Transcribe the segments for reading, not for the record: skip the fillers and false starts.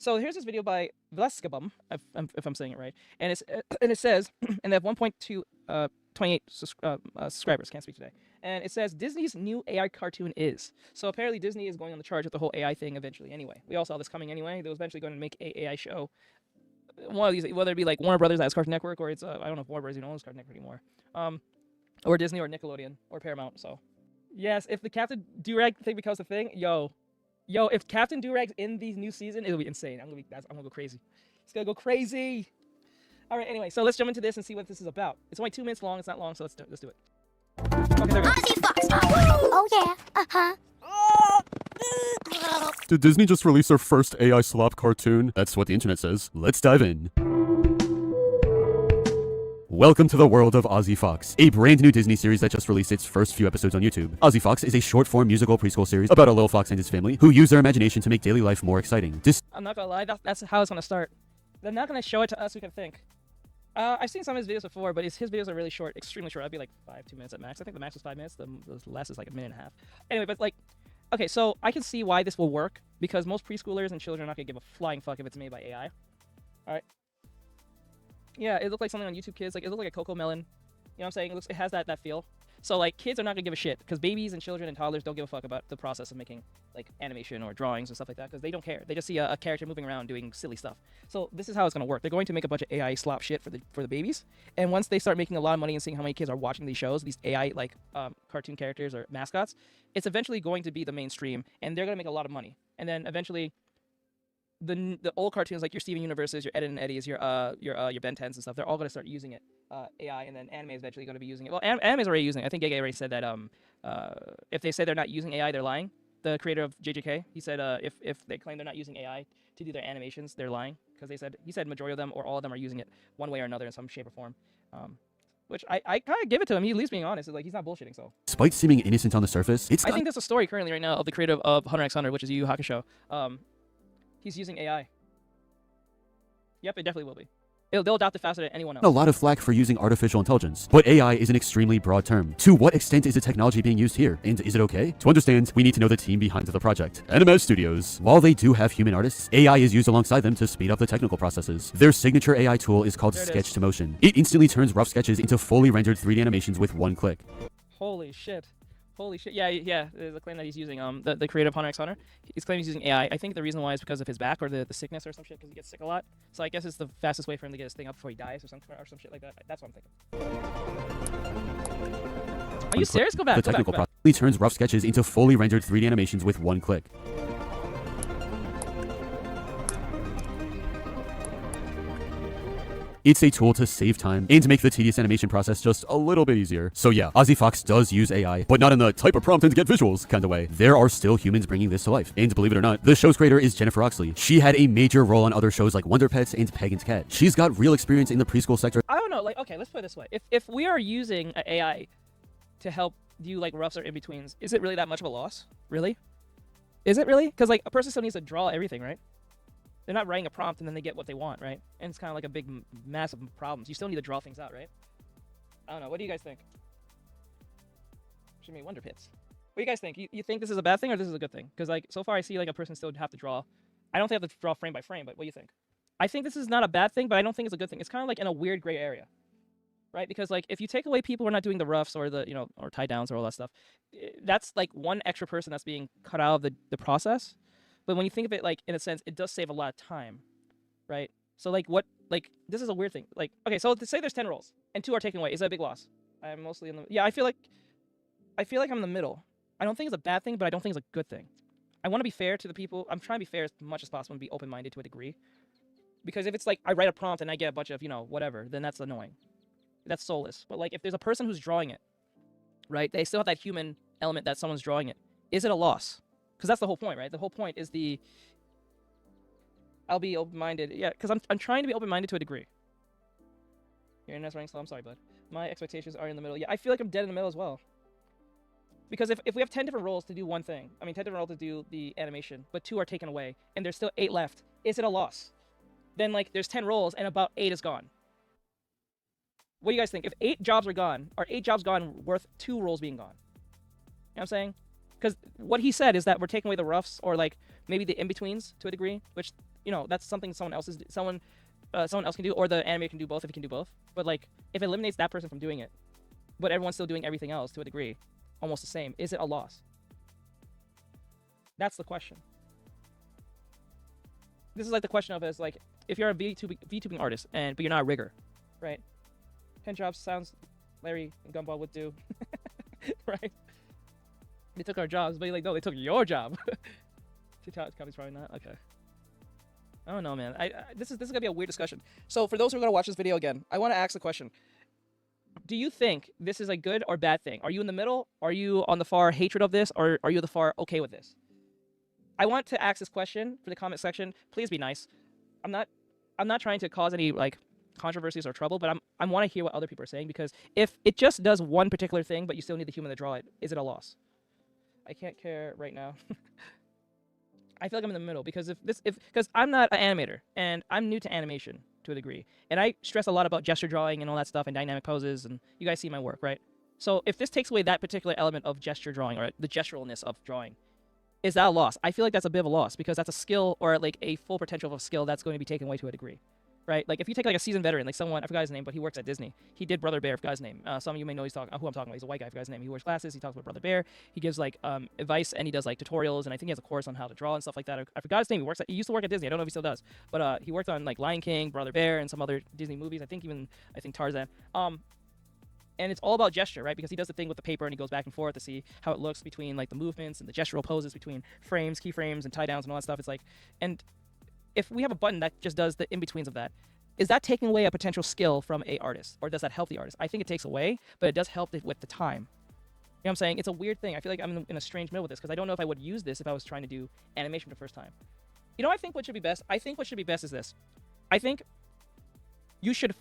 So here's this video by Vleskabum, if I'm saying it right, and it says, and they have 1.28 subscribers. Can't speak today. And it says Disney's new AI cartoon is. So apparently Disney is going on the charge with the whole AI thing eventually. Anyway, we all saw this coming anyway. They was eventually going to make a AI show. One of these, whether it be like Warner Brothers as Cartoon Network, or it's I don't know if Warner Brothers even owns Cartoon Network anymore, or Disney or Nickelodeon or Paramount. So yes, if the Captain Durag thing becomes a thing, yo, if Captain Durag's in the new season, it'll be insane. I'm gonna go crazy. It's gonna go crazy. All right. Anyway, so let's jump into this and see what this is about. It's only 2 minutes long. It's not long, so let's do it. Okay, there we go. Ozzy Fox. Oh yeah. Uh-huh. Did Disney just release their first AI slop cartoon? That's what the internet says. Let's dive in. Welcome to the world of Ozzy Fox, a brand new Disney series that just released its first few episodes on YouTube. Ozzy Fox is a short-form musical preschool series about a little fox and his family who use their imagination to make daily life more exciting. I'm not gonna lie, that's how it's gonna start. They're not gonna show it to us who can think. I've seen some of his videos before, but his videos are really short, extremely short. I'd be like 2 minutes at max. I think the max was 5 minutes. The less is like a minute and a half. Anyway, but like, okay, so I can see why this will work because most preschoolers and children are not gonna give a flying fuck if it's made by AI. All right. Yeah, it looked like something on YouTube Kids. Like it looked like a Coco Melon. You know what I'm saying? It has that feel. So like kids are not gonna give a shit because babies and children and toddlers don't give a fuck about the process of making like animation or drawings and stuff like that because they don't care. They just see a character moving around doing silly stuff. So this is how it's gonna work. They're going to make a bunch of AI slop shit for the babies, and once they start making a lot of money and seeing how many kids are watching these shows, these AI like cartoon characters or mascots, it's eventually going to be the mainstream, and they're gonna make a lot of money. And then eventually, the old cartoons like your Steven Universes, your Ed and Eddies, your Ben 10s and stuff, they're all gonna start using it, AI, and then anime is eventually gonna be using it. Well, anime is already using it. I think Gege already said that if they say they're not using AI, they're lying. The creator of JJK, he said if they claim they're not using AI to do their animations, they're lying because he said majority of them or all of them are using it one way or another in some shape or form. Which I kind of give it to him. He at least being honest. It's like he's not bullshitting. So despite seeming innocent on the surface, I think there's a story currently right now of the creator of Hunter x Hunter, which is Yu Yu Hakusho. He's using AI. Yep, it definitely will be. They'll adopt it faster than anyone else. a lot of flack for using artificial intelligence, but AI is an extremely broad term. To what extent is the technology being used here, and is it okay? To understand, we need to know the team behind the project, Animators Studios. While they do have human artists, AI is used alongside them to speed up the technical processes. Their signature AI tool is called Sketch to Motion. It instantly turns rough sketches into fully rendered 3D animations with one click. Holy shit. Yeah. There's a claim that he's using the creator of Hunter x Hunter. He's claiming he's using AI. I think the reason why is because of his back or the sickness or some shit because he gets sick a lot. So I guess it's the fastest way for him to get his thing up before he dies or some shit like that. That's what I'm thinking. Are you serious? Go back. The technical process turns rough sketches into fully rendered 3D animations with one click. It's a tool to save time and to make the tedious animation process just a little bit easier. So yeah, Ozzy Fox does use AI, but not in the type a prompt and get visuals kind of way. There are still humans bringing this to life. And believe it or not, the show's creator is Jennifer Oxley. She had a major role on other shows like Wonder Pets and Pagan's Cat. She's got real experience in the preschool sector. I don't know, like, okay, let's put it this way. If we are using an AI to help do like roughs or in-betweens, is it really that much of a loss? Really? Is it really? Because like a person still needs to draw everything, right? They're not writing a prompt and then they get what they want, right? And it's kind of like a big, massive problems. You still need to draw things out, right? I don't know. What do you guys think? Should make Wonder Pits. What do you guys think? You think this is a bad thing or this is a good thing? Because like so far I see like a person still have to draw. I don't think I have to draw frame by frame, but what do you think? I think this is not a bad thing, but I don't think it's a good thing. It's kind of like in a weird gray area, right? Because like if you take away people who are not doing the roughs or the or tie downs or all that stuff, that's like one extra person that's being cut out of the process. But when you think of it, like, in a sense, it does save a lot of time, right? So, like, this is a weird thing. Like, okay, so to say there's 10 roles, and 2 are taken away. Is that a big loss? I'm mostly in the... Yeah, I feel like I'm in the middle. I don't think it's a bad thing, but I don't think it's a good thing. I want to be fair to the people. I'm trying to be fair as much as possible and be open-minded to a degree. Because if it's like, I write a prompt and I get a bunch of, whatever, then that's annoying. That's soulless. But, like, if there's a person who's drawing it, right, they still have that human element that someone's drawing it. Is it a loss? Because that's the whole point, right? The whole point is I'll be open-minded. Yeah, because I'm trying to be open-minded to a degree. Your internet's running slow. I'm sorry, bud. My expectations are in the middle. Yeah, I feel like I'm dead in the middle as well. Because if we have 10 different roles to do one thing, 10 different roles to do the animation, but 2 are taken away, and there's still 8 left, is it a loss? Then, like, there's 10 roles, and about 8 is gone. What do you guys think? If 8 jobs are gone, are 8 jobs gone worth 2 roles being gone? You know what I'm saying? Because what he said is that we're taking away the roughs or like maybe the in-betweens to a degree, which that's something someone else can do, or the animator can do both if he can do both. But like, if it eliminates that person from doing it, but everyone's still doing everything else to a degree, almost the same, is it a loss? That's the question. This is like the question of is like, if you're a VTubing artist but you're not a rigger, right? 10 jobs sounds Larry and Gumball would do, right? They took our jobs, but like, no, they took your job. TikTok company's probably not. Okay. I don't know, man. This is gonna be a weird discussion. So for those who are gonna watch this video again, I want to ask the question: do you think this is a good or bad thing? Are you in the middle? Are you on the far hatred of this, or are you the far okay with this? I want to ask this question for the comment section. Please be nice. I'm not trying to cause any like controversies or trouble, but I want to hear what other people are saying, because if it just does one particular thing, but you still need the human to draw it, is it a loss? I can't care right now. I feel like I'm in the middle, because because I'm not an animator and I'm new to animation to a degree, and I stress a lot about gesture drawing and all that stuff and dynamic poses, and you guys see my work, right? So if this takes away that particular element of gesture drawing, or the gesturalness of drawing, is that a loss? I feel like that's a bit of a loss, because that's a skill, or like a full potential of a skill that's going to be taken away to a degree, right? Like if you take like a seasoned veteran, like someone, I forgot his name, but he works at Disney. He did Brother Bear, I forgot his name. Some of you may know who I'm talking about. He's a white guy, I forgot his name. He wears glasses, he talks about Brother Bear. He gives like advice, and he does like tutorials, and I think he has a course on how to draw and stuff like that. I forgot his name. He used to work at Disney. I don't know if he still does, but he worked on like Lion King, Brother Bear, and some other Disney movies. I think Tarzan. And it's all about gesture, right? Because he does the thing with the paper, and he goes back and forth to see how it looks between like the movements and the gestural poses between frames, keyframes, and tie downs and all that stuff. It's like, and if we have a button that just does the in-betweens of that, is that taking away a potential skill from a artist, or does that help the artist? I think it takes away, but it does help with the time. You know what I'm saying? It's a weird thing. I feel like I'm in a strange middle with this, because I don't know if I would use this if I was trying to do animation for the first time. I think what should be best? I think what should be best is this. I think you should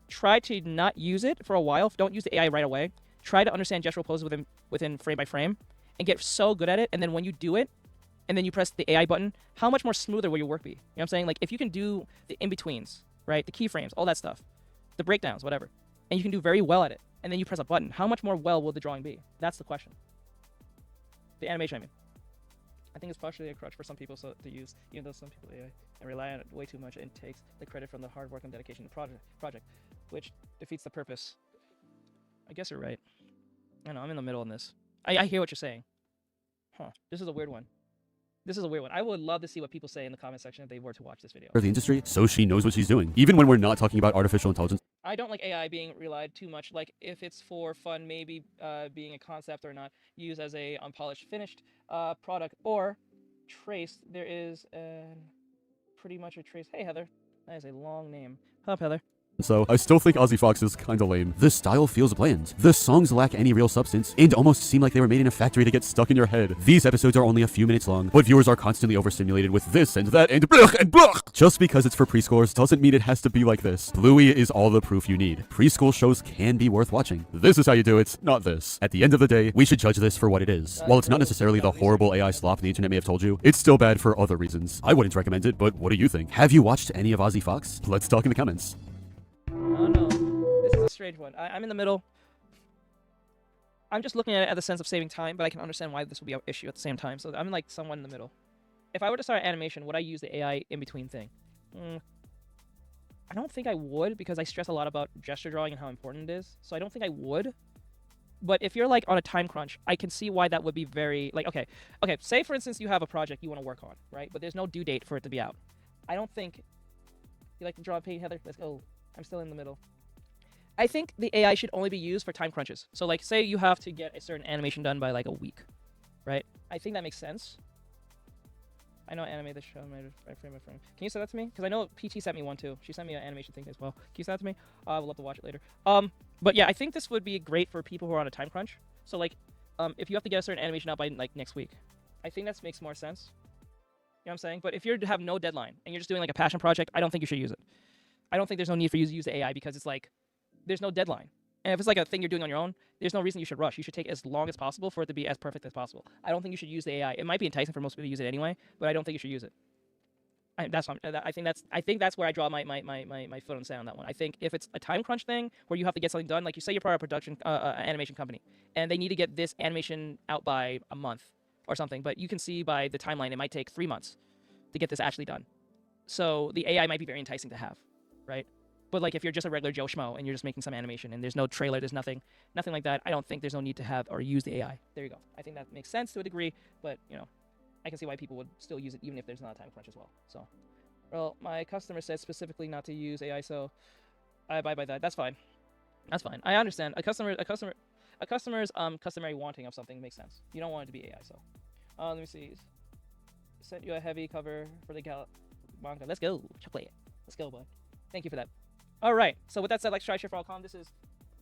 try to not use it for a while. Don't use the AI right away. Try to understand gestural poses within frame by frame, and get so good at it. And then when you do it, and then you press the AI button, how much more smoother will your work be? You know what I'm saying? Like if you can do the in-betweens, right? The keyframes, all that stuff, the breakdowns, whatever, and you can do very well at it, and then you press a button, how much more well will the drawing be? That's the question. The animation, I mean. I think it's partially a crutch for some people to use, even though some people AI and rely on it way too much, and takes the credit from the hard work and dedication to the project, which defeats the purpose. I guess you're right. I know, I'm in the middle on this. I hear what you're saying. Huh. This is a weird one. I would love to see what people say in the comment section if they were to watch this video. For the industry, so she knows what she's doing, even when we're not talking about artificial intelligence. I don't like AI being relied too much. Like if it's for fun, maybe being a concept or not used as a unpolished finished product, or traced. There is pretty much a trace. Hey Heather, that is a long name. Up Heather. So, I still think Ozzy Fox is kinda lame. The style feels bland. The songs lack any real substance, and almost seem like they were made in a factory to get stuck in your head. These episodes are only a few minutes long, but viewers are constantly overstimulated with this and that and blah and blah. Just because it's for preschoolers doesn't mean it has to be like this. Bluey is all the proof you need. Preschool shows can be worth watching. This is how you do it, not this. At the end of the day, we should judge this for what it is. While it's not necessarily the horrible AI slop the internet may have told you, it's still bad for other reasons. I wouldn't recommend it, but what do you think? Have you watched any of Ozzy Fox? Let's talk in the comments. Oh no, this is a strange one. I'm in the middle. I'm just looking at it at the sense of saving time, but I can understand why this would be an issue at the same time. So I'm like someone in the middle. If I were to start animation, would I use the AI in between thing? I don't think I would, because I stress a lot about gesture drawing and how important it is. So I don't think I would. But if you're like on a time crunch, I can see why that would be very like, okay, say for instance you have a project you want to work on, right? But there's no due date for it to be out. I don't think you like to draw a page, Heather? Let's go. I'm still in the middle. I think the AI should only be used for time crunches. So like say you have to get a certain animation done by like a week, right? I think that makes sense. I know animate the show by frame by frame. Can you send that to me? Because I know PT sent me one too. She sent me an animation thing as well. Can you send that to me? I would love to watch it later. But yeah, I think this would be great for people who are on a time crunch. So like, if you have to get a certain animation out by like next week, I think that makes more sense. You know what I'm saying? But if you have no deadline and you're just doing like a passion project, I don't think you should use it. I don't think there's no need for you to use the AI, because it's like, there's no deadline. And if it's like a thing you're doing on your own, there's no reason you should rush. You should take as long as possible for it to be as perfect as possible. I don't think you should use the AI. It might be enticing for most people to use it anyway, but I don't think you should use it. I think that's where I draw my foot on the sand on that one. I think if it's a time crunch thing where you have to get something done, like you say you're part of a production animation company, and they need to get this animation out by a month or something, but you can see by the timeline it might take 3 months to get this actually done. So the AI might be very enticing to have, right? But like if you're just a regular Joe Schmo and you're just making some animation and there's no trailer, there's nothing like that, I don't think there's no need to have or use the AI. There you go. I think that makes sense to a degree, but you know, I can see why people would still use it even if there's not a time crunch as well. So, well, my customer said specifically not to use AI, so I abide by that. That's fine. That's fine. I understand. A customer's customary wanting of something makes sense. You don't want it to be AI, so. Let me see. Sent you a heavy cover for the manga. Let's go, chocolate. Let's go, bud. Thank you for that. All right. So with that said, like, try share for all.com. This is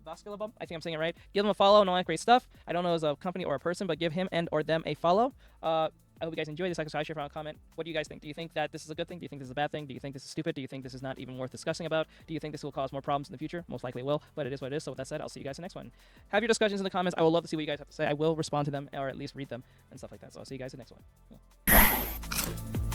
Vasculabum. I think I'm saying it right. Give them a follow and all that great stuff. I don't know as a company or a person, but give him and or them a follow. I hope you guys enjoyed this. Like, subscribe, share, for all, comment. What do you guys think? Do you think that this is a good thing? Do you think this is a bad thing? Do you think this is stupid? Do you think this is not even worth discussing about? Do you think this will cause more problems in the future? Most likely it will, but it is what it is. So with that said, I'll see you guys in the next one. Have your discussions in the comments. I will love to see what you guys have to say. I will respond to them or at least read them and stuff like that. So I'll see you guys in the next one. Yeah.